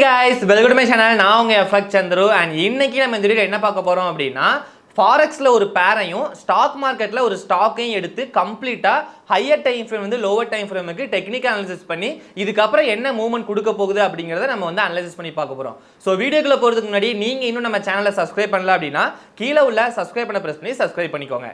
guys, welcome to my channel. நான் உங்க FX Chandru and இன்னைக்கு நம்ம இந்த வீடியோல என்ன பார்க்க போறோம் அப்படினா ஃபாரெக்ஸ்ல ஒரு பேரையும் ஸ்டாக் மார்க்கெட்ல ஒரு ஸ்டாக்கையும் எடுத்து கம்ப்ளீட்டா ஹையர் டைம் ஃப்ரேம் வந்து லோவர் டைம் ஃப்ரேமுக்கு டெக்னிக்கல் அனாலிசிஸ் பண்ணி இதுக்கு அப்புறம் என்ன மூவ்மெண்ட் கொடுக்க போகுது அப்படிங்கறத நம்ம வந்து அனலைசிஸ் பண்ணி பார்க்க போறோம். சோ வீடியோக்குள்ள போறதுக்கு முன்னாடி நீங்க இன்னும் நம்ம சேனலை சப்ஸ்கிரைப் பண்ணல அப்படினா கீழ உள்ள சப்ஸ்கிரைப் பண்ண பிரஸ் பண்ணி சப்ஸ்கிரைப் பண்ணிக்கோங்க.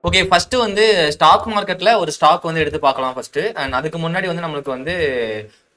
ஓகே, ஃபர்ஸ்ட் வந்து ஸ்டாக் மார்க்கெட்ல ஒரு ஸ்டாக் வந்து எடுத்து பார்க்கலாம் ஃபர்ஸ்ட். அண்ட் அதுக்கு முன்னாடி வந்து நம்மளுக்கு வந்து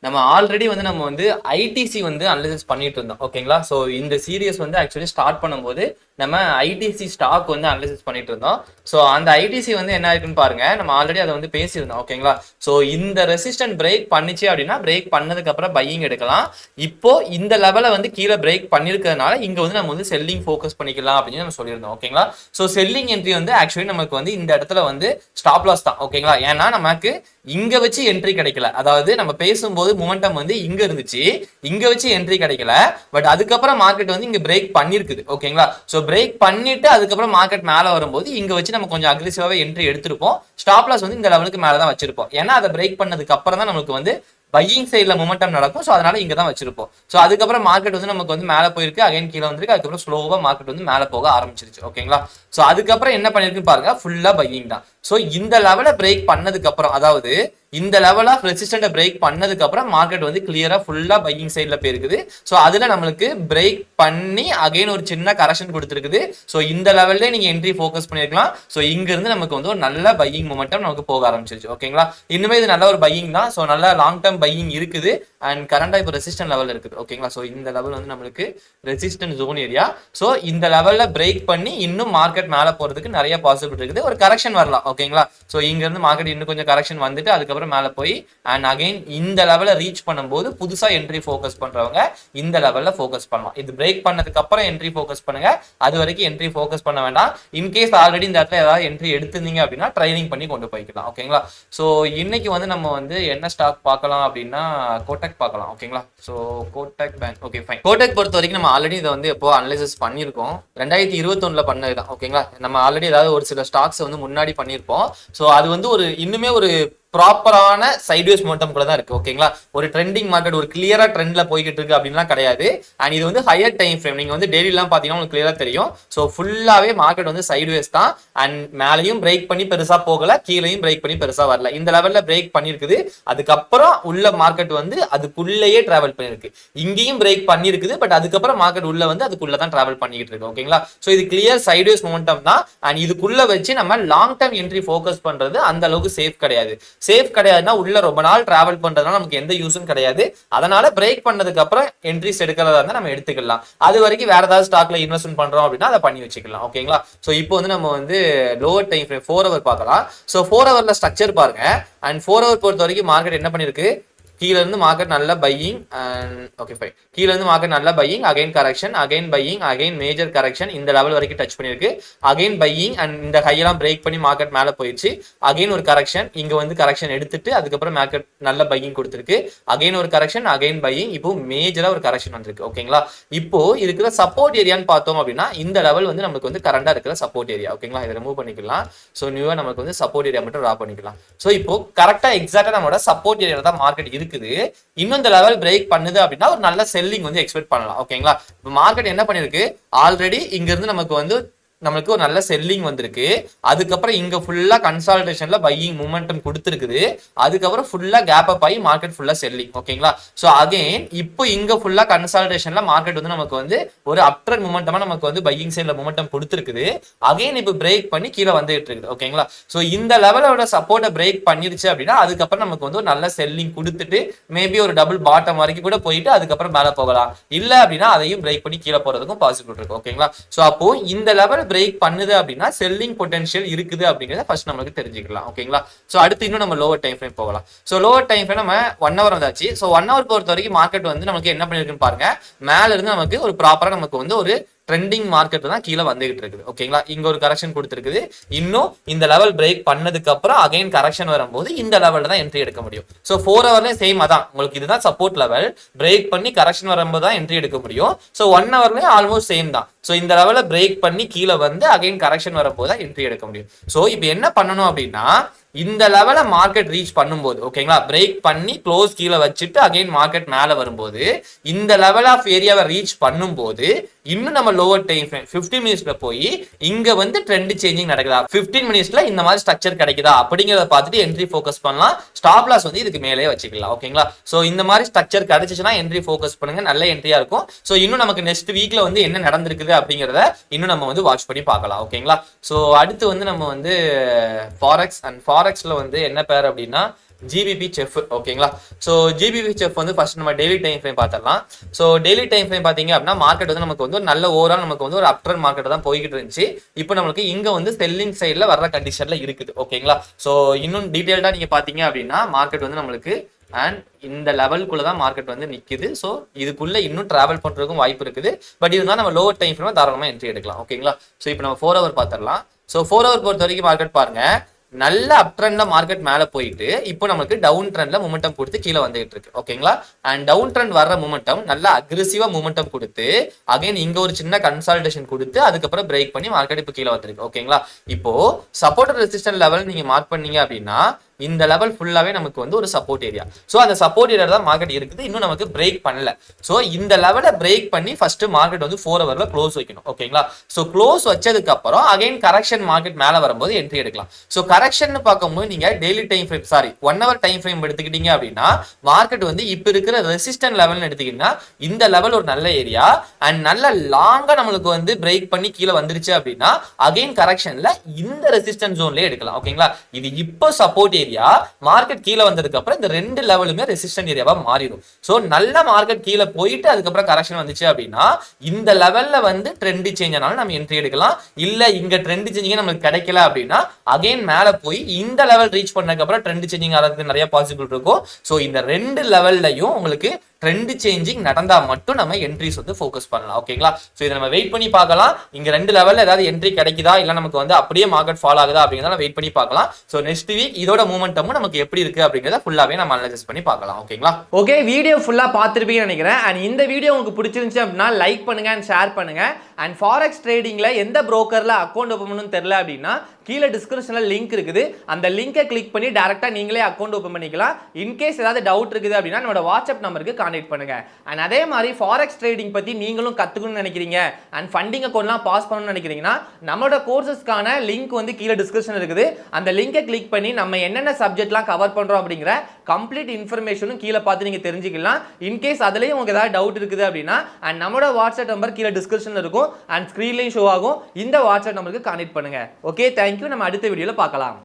நம்ம ஆல்ரெடி வந்து நம்ம வந்து ஐடிசி வந்து அனலைசிஸ் பண்ணிட்டு இருந்தோம். ஓகேங்களா? ஸோ இந்த சீரியஸ் வந்து ஆக்சுவலி ஸ்டார்ட் பண்ணும்போது நம்ம ஐடிசி ஸ்டாக் வந்து அனலைசிஸ் பண்ணிட்டு இருந்தோம். ஸோ அந்த ஐடிசி வந்து என்ன இருக்குன்னு பாருங்க, நம்ம ஆல்ரெடி அதை வந்து பேசியிருந்தோம். ஓகேங்களா? ஸோ இந்த ரெசிஸ்டன்ட் பிரேக் பண்ணிச்சு அப்படின்னா பிரேக் பண்ணதுக்கு அப்புறம் பையிங் எடுக்கலாம். இப்போ இந்த லெவலை வந்து கீழே பிரேக் பண்ணிருக்கிறதுனால இங்க வந்து நம்ம வந்து செல்லிங் ஃபோக்கஸ் பண்ணிக்கலாம் அப்படின்னு நம்ம சொல்லியிருந்தோம். ஓகேங்களா? ஸோ செல்லிங் என்ட்ரி வந்து ஆக்சுவலி நமக்கு வந்து இந்த இடத்துல வந்து ஸ்டாப் லாஸ் தான். ஓகேங்களா? ஏன்னா நமக்கு இங்க வச்சு என்ட்ரி கிடைக்கல. அதாவது நம்ம பேசும்போது மொமெண்டம் வந்து இங்க இருந்துச்சு, இங்க வச்சு என்ட்ரி கிடைக்கல. பட் அதுக்கப்புறம் மார்க்கெட் வந்து இங்க பிரேக் பண்ணிருக்குது. ஓகேங்களா? ஸோ பிரேக் பண்ணிட்டு அதுக்கப்புறம் மார்க்கெட் மேல வரும்போது இங்க வச்சு நம்ம கொஞ்சம் அக்ரெசிவாவே என்ட்ரி எடுத்திருப்போம். ஸ்டாப் லாஸ் வந்து இந்த லெவலுக்கு மேலதான் வச்சிருப்போம். ஏன்னா அதை பிரேக் பண்ணதுக்கு அப்புறம் தான் நமக்கு வந்து பையிங் சைட்ல மொமெண்டம் நடக்கும். ஸோ அதனால இங்க தான் வச்சிருப்போம். ஸோ அதுக்கப்புறம் மார்க்கெட் வந்து நமக்கு வந்து மேலே போயிருக்கு, அகைன் கீழே வந்திருக்கு. அதுக்கப்புறம் ஸ்லோவா மார்க்கெட் வந்து மேலே போக ஆரம்பிச்சிருச்சு. ஓகேங்களா? ஸோ அதுக்கப்புறம் என்ன பண்ணிருக்கு பாருங்க, ஃபுல்லா பையிங் தான். ஸோ இந்த லெவலை பிரேக் பண்ணதுக்கு அப்புறம், அதாவது இந்த லெவல் ஆஃப் ரெசிஸ்டன்ட் பிரேக் பண்ணதுக்கு அப்புறம் மார்க்கெட் வந்து கிளியரா ஃபுல்லா பையிங் சைட்ல போயிருக்குது. ஸோ அதுல நம்மளுக்கு பிரேக் பண்ணி அகைன் ஒரு சின்ன கரெக்ஷன் கொடுத்துருக்குது. ஸோ இந்த லெவல்ல நீங்க என்ட்ரி ஃபோக்கஸ் பண்ணிருக்கலாம். ஸோ இங்க இருந்து நமக்கு வந்து ஒரு நல்ல பையிங் மொமெண்டம் நமக்கு போக ஆரம்பிச்சிருச்சு. ஓகேங்களா? இன்னுமே இது நல்ல ஒரு பையிங் தான். ஸோ நல்ல லாங் டர்ம் பையிங் இருக்குது. அண்ட் கரண்டா இப்போ ரெசிஸ்டன்ட் லெவல் இருக்குது. ஓகேங்களா? ஸோ இந்த லெவல் வந்து நம்மளுக்கு ரெசிஸ்டன்ட் ஜோன் ஏரியா. ஸோ இந்த லெவல்ல பிரேக் பண்ணி இன்னும் மார்க்கெட் மேலே போறதுக்கு நிறைய பாசிபிலிட்டி இருக்குது. ஒரு கரெக்ஷன் வரலாம். ஓகேங்களா? ஸோ இங்க இருந்து மார்க்கெட் இன்னும் கொஞ்சம் கரெக்ஷன் வந்துட்டு அதுக்கப்புறம் மேலே போய் அண்ட் அகைன் இந்த லெவலை ரீச் பண்ணும்போது புதுசா என்ட்ரி ஃபோக்கஸ் பண்றவங்க இந்த லெவல்ல ஃபோக்கஸ் பண்ணலாம். இது பிரேக் பண்ணதுக்கு அப்புறம் என்ட்ரி ஃபோக்கஸ் பண்ணுங்க. அது வரைக்கும் என்ட்ரி ஃபோக்கஸ் பண்ண வேண்டாம். இன்கேஸ் ஆல்ரெடி இந்த இடத்துல ஏதாவது என்ட்ரி எடுத்திருந்தீங்க அப்படின்னா ட்ரைனிங் பண்ணி கொண்டு போய்க்கலாம். ஓகேங்களா? ஸோ இன்னைக்கு வந்து நம்ம வந்து என்ன ஸ்டாக் பார்க்கலாம் அப்படின்னா கோட்டக் பார்க்கலாம். ஓகேங்களா? So Kotak bank. Okay fine. Kotak பொறுத்த வரைக்கும் நம்ம ஆல்ரெடி இதை வந்து எப்போ அனலைசிஸ் பண்ணியிருக்கோம். 2021 பண்ணதுதான். ஓகேங்களா? நம்ம ஆல்ரெடி ஏதாவது ஒரு சில ஸ்டாக்ஸ் வந்து முன்னாடி பண்ணியிருப்போம். ஸோ அது வந்து ஒரு இன்னுமே ஒரு ப்ராப்பரான சைட்வேஸ் மொமெண்டம் கூட தான் இருக்கு. ஓகேங்களா? ஒரு ட்ரெண்டிங் மார்க்கெட் ஒரு கிளியரா ட்ரெண்ட்ல போய்கிட்டு இருக்கு அப்படின்லாம் கிடையாது. அண்ட் இது வந்து ஹையர் டைம் ஃப்ரேம். நீங்க வந்து டெய்லி எல்லாம் பாத்தீங்கன்னா உங்களுக்கு கிளியரா தெரியும். ஸோ ஃபுல்லாவே மார்க்கெட் வந்து சைட்வேஸ் தான். அண்ட் மேலையும் பிரேக் பண்ணி பெருசா போகல, கீழையும் பிரேக் பண்ணி பெருசா வரல. இந்த லெவல்ல பிரேக் பண்ணிருக்குது. அதுக்கப்புறம் உள்ள மார்க்கெட் வந்து அதுக்குள்ளேயே டிராவல் பண்ணிருக்கு. இங்கேயும் பிரேக் பண்ணிருக்குது. பட் அதுக்கப்புறம் மார்க்கெட் உள்ள வந்து அதுக்குள்ள தான் டிராவல் பண்ணிக்கிட்டு இருக்கு. ஓகேங்களா? ஸோ இது கிளியர் சைட்வேஸ் மொமெண்டம் தான். அண்ட் இதுக்குள்ள வச்சு நம்ம லாங் டர்ம் என்ட்ரி ஃபோக்கஸ் பண்றது அந்த அளவுக்கு சேஃப் கிடையாது. சேஃப் கிடையாதுன்னா உள்ள ரொம்ப நாள் டிராவல் பண்றதுனால நமக்கு எந்த யூஸும் கிடையாது. அதனால பிரேக் பண்ணதுக்கு அப்புறம் என்ட்ரிஸ் எடுக்கிறதா இருந்தா நம்ம எடுத்துக்கலாம். அது வரைக்கும் வேற ஏதாவது ஸ்டாக்ல இன்வெஸ்ட்மெண்ட் பண்றோம் அப்படின்னா அதை பண்ணி வச்சுக்கலாம். ஓகேங்களா? ஸோ இப்போ வந்து நம்ம வந்து லோவர் டைம் ஃப்ரேம் 4 ஹவர் பார்க்கலாம். ஸோ 4 ஹவர்ல ஸ்ட்ரக்சர் பாருங்க. அண்ட் 4 ஹவர் பொறுத்த வரைக்கும் மார்க்கெட் என்ன பண்ணிருக்கு, கீழ இருந்து மார்க்கெட் நல்ல பையிங் அண்ட் ஓகே ஃபைன். கீழ இருந்து மார்க்கெட் நல்ல buying, again correction, again buying, again major correction. இந்த லெவல் வரைக்கும் டச் பண்ணிருக்கு. அகைன் பையிங் அண்ட் இந்த ஹையெல்லாம் பிரேக் பண்ணி மார்க்கெட் மேல போயிடுச்சு. அகைன் ஒரு கரெக்ஷன், இங்க வந்து கரெக்ஷன் எடுத்துட்டு அதுக்கப்புறம் மார்க்கெட் நல்ல பையிங் கொடுத்துருக்கு. அகைன் ஒரு கரெக்ஷன், அகைன் பையிங். இப்போ மேஜரா ஒரு கரெக்ஷன் வந்திருக்கு. ஓகேங்களா? இப்போ இருக்கிற சப்போர்ட் ஏரியான்னு பார்த்தோம் அப்படின்னா இந்த லெவல் வந்து நமக்கு வந்து கரண்டா இருக்கிற சப்போர்ட் ஏரியா. ஓகேங்களா? இதை ரிமூவ் பண்ணிக்கலாம். ஸோ நியூவா நமக்கு வந்து சப்போர்ட் ஏரியா மட்டும் ட்ரா பண்ணிக்கலாம். ஸோ இப்போ கரெக்டா எக்ஸாக்டா நம்மளோட சப்போர்ட் ஏரியா தான் மார்க்கெட் இருக்குது. இன்னும் இந்த லெவல் பிரேக் பண்ணுது அப்படின்னா ஒரு நல்ல செல்லிங் வந்து எக்ஸ்பெக்ட் பண்ணலாம். ஓகேங்களா? இப்போ மார்க்கெட் என்ன பண்ணிருக்கு, ஆல்ரெடி இங்க இருந்து நமக்கு வந்து நம்மளுக்கு ஒரு நல்ல செல்லிங் வந்திருக்கு. அதுக்கப்புறம் இங்க ஃபுல்லா கன்சால்டேஷன்ல பையிங் மூமெண்டம் கொடுத்துருக்குது. அதுக்கப்புறம் ஃபுல்லா கேப் அப் ஆகி மார்க்கெட் ஃபுல்லா செல்லிங். ஓகேங்களா? ஸோ அகைன் இப்போ இங்க ஃபுல்லா கன்சால்டேஷன்ல மார்க்கெட் வந்து நமக்கு வந்து ஒரு அப்ட்ரெண்ட் மூமெண்டமா நமக்கு வந்து பையிங் சைட்ல மூமெண்டம் கொடுத்துருக்குது. அகைன் இப்போ பிரேக் பண்ணி கீழே வந்துட்டு இருக்குது. ஓகேங்களா? ஸோ இந்த லெவலோட சப்போர்ட்டை பிரேக் பண்ணிருச்சு அப்படின்னா அதுக்கப்புறம் நமக்கு வந்து ஒரு நல்ல செல்லிங் கொடுத்துட்டு மேபி ஒரு டபுள் பாட்டம் வரைக்கும் கூட போயிட்டு அதுக்கப்புறம் மேலே போகலாம். இல்ல அப்படின்னா அதையும் பிரேக் பண்ணி கீழே போறதுக்கும் பாசிபிள் இருக்கு. ஓகேங்களா? ஸோ அப்போ இந்த லெவல் பிரேக் பண்ணுது அப்படின்னா செல்லிங் பொட்டன்ஷியல் இருக்குது அப்படிங்கறத ஃபர்ஸ்ட் நமக்கு தெரிஞ்சுக்கலாம். ஓகேங்களா? சோ அடுத்து இன்னும் நம்ம லோவர் டைம் ஃப்ரேம் போகலாம். சோ லோவர் டைம் ஃப்ரேம் நம்ம 1 ஹவர் வந்தாச்சு. சோ 1 ஹவர் பொறுத்த வரைக்கும் மார்க்கெட் வந்து நமக்கு என்ன பண்ணிருக்குன்னு பாருங்க. மேல இருந்து நமக்கு ஒரு ப்ராப்பரா நமக்கு வந்து ஒரு ட்ரெண்டிங் மார்க்கெட் தான் கீழே வந்துகிட்டு இருக்குது. ஓகேங்களா, இங்க ஒரு கரெக்ஷன் கொடுத்துருக்குது. இன்னும் இந்த லெவல் பிரேக் பண்ணதுக்கு அப்புறம் அகைன் கரெக்ஷன் வரும்போது இந்த லெவல்ல தான் என்ட்ரி எடுக்க முடியும். ஸோ 4 ஹவர்ல சேம் அதான், உங்களுக்கு இதுதான் சப்போர்ட் லெவல். பிரேக் பண்ணி கரெக்ஷன் வரும்போது தான் என்ட்ரி எடுக்க முடியும். ஸோ 1 ஹவர்லயும் ஆல்மோஸ்ட் சேம் தான். ஸோ இந்த லெவலை பிரேக் பண்ணி கீழே வந்து அகைன் கரெக்ஷன் வரும்போது தான் என்ட்ரி எடுக்க முடியும். ஸோ இப்போ என்ன பண்ணணும் அப்படின்னா, இந்த லெவலை மார்க்கெட் ரீச் பண்ணும்போது, ஓகேங்களா, பிரேக் பண்ணி க்ளோஸ் கீழே வச்சுட்டு அகைன் மார்க்கெட் மேலே வரும்போது, இந்த லெவல் ஆஃப் ஏரியாவை ரீச் பண்ணும்போது இன்னும் நம்ம லோவர் டைம் ஃப்ரேம் 15 மினிட்ஸ்ல போய் இங்க வந்து ட்ரெண்ட் சேஞ்சிங் நடக்குதா, 15 மினிட்ஸ்ல இந்த மாதிரி ஸ்ட்ரக்சர் கிடைக்குதா அப்படிங்கிறத பார்த்துட்டு என்ட்ரி ஃபோக்கஸ் பண்ணலாம். ஸ்டாப் லாஸ் வந்து இதுக்கு மேலே வச்சுக்கலாம். ஓகேங்களா, ஸோ இந்த மாதிரி ஸ்ட்ரக்சர் கிடைச்சிச்சுன்னா என்ட்ரி ஃபோக்கஸ் பண்ணுங்க, நல்ல என்ட்ரியா இருக்கும். ஸோ இன்னும் நமக்கு நெக்ஸ்ட் வீக்ல வந்து என்ன நடந்திருக்குது அப்படிங்கிறத இன்னும் நம்ம வந்து வாட்ச் பண்ணி பார்க்கலாம். ஓகேங்களா, ஸோ அடுத்து வந்து நம்ம வந்து ஃபாரெக்ஸ் அண்ட் ஃபாரெக்ஸ்ல வந்து என்ன பேர் அப்படின்னா ஜிபிபி செஃப். ஓகேங்களா, ஸோ ஜிபிபி செஃப் வந்து ஃபர்ஸ்ட் நம்ம டெய்லி டைம் ஃப்ரேம் பார்த்துடலாம். ஸோ டெய்லி டைம் ஃப்ரேம் பார்த்தீங்க அப்படின்னா மார்க்கெட் வந்து நமக்கு வந்து ஒரு நல்ல ஓவரால் நமக்கு வந்து ஒரு அப்ட்ரெண்ட் மார்க்கெட் தான் போய்கிட்டு இருந்துச்சு. இப்போ நம்மளுக்கு இங்க வந்து செல்லிங் சைடில் வர்ற கண்டிஷன்ல இருக்குது. ஓகேங்களா, ஸோ இன்னும் டீட்டெயில்டாக நீங்க பார்த்தீங்க அப்படின்னா மார்க்கெட் வந்து நம்மளுக்கு அண்ட் இந்த லெவலுக்குள்ள தான் மார்க்கெட் வந்து நிற்குது. ஸோ இதுக்குள்ள இன்னும் டிராவல் பண்றதுக்கும் வாய்ப்பு இருக்குது. பட் இருந்தால் நம்ம லோவர் டைம் ஃப்ரேம் தாராளமாக என்ட்ரி எடுக்கலாம். ஓகேங்களா, ஸோ இப்போ நம்ம 4 ஹவர் பார்த்துடலாம். ஸோ 4 ஹவர் பொறுத்த வரைக்கும் மார்க்கெட் பாருங்க, நல்ல அப் ட்ரெண்ட்ல மார்க்கெட் மேல போயிட்டு இப்போ நமக்கு டவுன் ட்ரெண்ட்ல மூமெண்டம் கொடுத்து கீழே வந்துட்டு இருக்கு. ஓகேங்களா, அண்ட் டவுன் ட்ரெண்ட் வர்ற மூமெண்டம் நல்ல அக்ரெசிவா மூமெண்டம் கொடுத்து அகைன் இங்க ஒரு சின்ன கன்சால்டேஷன் கொடுத்து அதுக்கப்புறம் பிரேக் பண்ணி மார்க்கெட் இப்போ கீழே வந்திருக்கு. ஓகேங்களா, இப்போ சப்போர்ட் ரெசிஸ்டன்ட் லெவல் நீங்க மார்க் பண்ணீங்க அப்படின்னா இந்த லெவல் ஃபுல்லாவே நமக்கு வந்து ஒரு சப்போர்ட் ஏரியா. ஸோ அந்த சப்போர்ட் ஏரியா தான் மார்க்கெட் இருக்குது, இன்னும் நமக்கு பிரேக் பண்ணல. ஸோ இந்த லெவலை பிரேக் பண்ணி ஃபர்ஸ்ட் மார்க்கெட் வந்து 4 ஹவர்ல க்ளோஸ் வைக்கணும். ஓகேங்களா, ஸோ க்ளோஸ் வச்சதுக்கு அப்புறம் அகைன் கரெக்ஷன் மார்க்கெட் மேல வரும்போது என்ட்ரி எடுக்கலாம். ஸோ கரெக்ஷன் பார்க்கும்போது நீங்க daily time frame 1 hour time frame எடுத்துக்கிட்டீங்க அப்படின்னா மார்க்கெட் வந்து இப்போ இருக்கிற ரெசிஸ்டன்ட் லெவல்னு எடுத்துக்கிட்டீங்கன்னா இந்த லெவல் ஒரு நல்ல ஏரியா அண்ட் நல்ல லாங்கா நம்மளுக்கு வந்து பிரேக் பண்ணி கீழே வந்துருச்சு அப்படின்னா அகைன் கரெக்ஷன்ல இந்த ரெசிஸ்டன்ட் ஜோன்லயே எடுக்கலாம். ஓகேங்களா, இது இப்போ சப்போர்ட் ஏரியா, மார்க்கெட் கீழே வந்ததுக்கு அப்புறம் இந்த ரெண்டு லெவலுமே ரெசிஸ்டன்ட் ஏரியாவா மாறிடும். சோ நல்ல மார்க்கெட் கீழே போயிட்டு அதுக்கப்புறம் கரெக்ஷன் வந்துச்சு அப்படின்னா இந்த லெவல்ல வந்து ட்ரெண்ட் சேஞ்ச் ஆனாலும் நம்ம என்ட்ரி எடுக்கலாம். இல்ல இங்க ட்ரெண்ட் சேஞ்சிங் நமக்கு கிடைக்கல அப்படின்னா அகைன் மேல போய் இந்த லெவல் ரீச் பண்ணதுக்கு அப்புறம் ட்ரெண்ட் சேஞ்சிங் ஆகிறதுக்கு நிறைய பாசிபிள் இருக்கும். சோ இந்த ரெண்டு லெவல்லையும் உங்களுக்கு ட்ரெண்ட் சேஞ்சிங் நடந்தா மட்டும் நம்ம என்ட்ரிஸ் வந்து ஃபோக்கஸ் பண்ணலாம். ஓகேங்களா, ஸோ இதை நம்ம வெயிட் பண்ணி பார்க்கலாம். இங்க ரெண்டு லெவல்ல ஏதாவது என்ட்ரி கிடைக்குதா இல்ல நமக்கு வந்து அப்படியே மார்க்கெட் ஃபால் ஆகுதா அப்படிங்கிறத வெயிட் பண்ணி பார்க்கலாம். ஸோ நெக்ஸ்ட் வீக் இதோட மூமெண்டமும் நமக்கு எப்படி இருக்கு அப்படிங்கிறத ஃபுல்லாவே நம்ம அனலைஸ் பண்ணி பார்க்கலாம். ஓகேங்களா, ஓகே, வீடியோ ஃபுல்லா பார்த்துருப்பீங்கன்னு நினைக்கிறேன். அண்ட் இந்த வீடியோ உங்களுக்கு பிடிச்சிருந்துச்சு அப்படின்னா லைக் பண்ணுங்க அண்ட் ஷேர் பண்ணுங்க. அண்ட் ஃபாரெக்ஸ் ட்ரேடிங்ல எந்த புரோக்கர்ல அக்கௌண்ட் ஓப்பன் பண்ணணும்னு தெரியல அப்படின்னா கீழே டிஸ்கிரிப்ஷன்ல லிங்க் இருக்குது, அந்த லிங்கை கிளிக் பண்ணி டைரக்டா நீங்களே அக்கௌண்ட் ஓப்பன் பண்ணிக்கலாம். இன்கேஸ் ஏதாவது டவுட் இருக்குது அப்படின்னா நம்மளோட வாட்ஸ்அப் நம்பருக்கு கான்டாக்ட் பண்ணுங்க. அண்ட் அதே மாதிரி ஃபாரெக்ஸ் ட்ரேடிங் பத்தி நீங்களும் கத்துக்கணும்னு நினைக்கிறீங்க அண்ட் ஃபண்டிங் அக்கௌண்ட்லாம் பாஸ் பண்ணணும்னு நினைக்கிறீங்கன்னா நம்மளோட கோர்சஸ்க்கான லிங்க் வந்து கீழே டிஸ்கிரிப்ஷன் இருக்குது, அந்த லிங்கை கிளிக் பண்ணி நம்ம என்னென்ன சப்ஜெக்ட்லாம் கவர் பண்றோம் அப்படிங்கிற கம்ப்ளீட் இன்ஃபர்மேஷனும் கீழே பார்த்து நீங்க தெரிஞ்சுக்கலாம். இன்கேஸ் அதுலயும் உங்களுக்கு ஏதாவது டவுட் இருக்குது அப்படின்னா அண்ட் நம்மளோட வாட்ஸ்அப் நம்பர் கீழே டிஸ்கிரிப்ஷன்ல இருக்கும் அண்ட் ஸ்கிரீன்லயும் ஷோ ஆகும், இந்த வாட்ஸ்அப் நம்பருக்கு கான்டாக்ட் பண்ணுங்க. Okay, thank you. நம்ம அடுத்த வீடியோல பார்க்கலாம்.